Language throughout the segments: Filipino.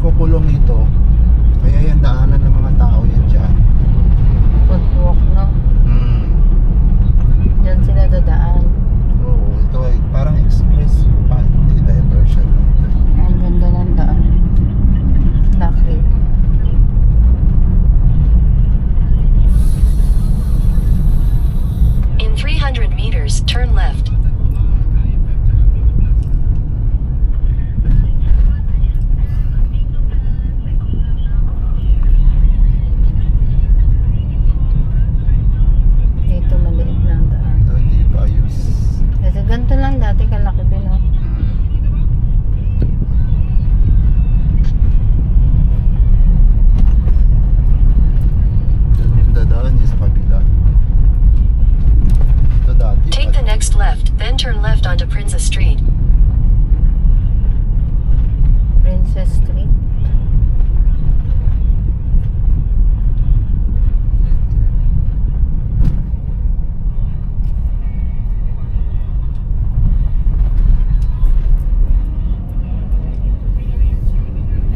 kukulong ito. Kaya yan, daanan ng mga tao yan dyan. Footwalk, no? Diyan sila dadaan. Oo, ito ay parang express pa. Hindi, diversion lang ito. Ang ganda ng daan. Laki. In 300 meters, turn left. Dito maliit lang daan. Ito, hindi pa ayos. Kasi ganito lang dati kalaki din, no? Doon yung dadaan niya sa kabila. Ito dati. Take the next left, then turn left onto Princess Street. Princess Street.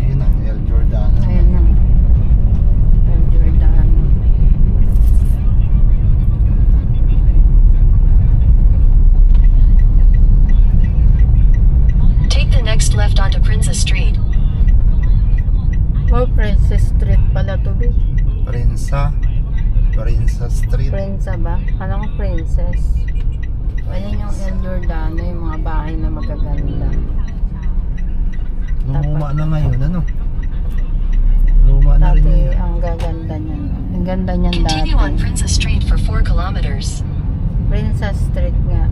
Yun ang El Jordan. Ayan na. El Jordan. Take the next left onto Princess Street. Oh, Princess Street pala to be. Prinsa Street. Prinsa ba? Kala ko Princess. Ayan yung El Jordano, yung mga bahay na magaganda. Lumuma na ngayon, ano? Luma na rin Dati yun. ang gaganda niyan. Ang ganda niyan dati. Continue on Princess Street for 4 kilometers. Princess Street nga.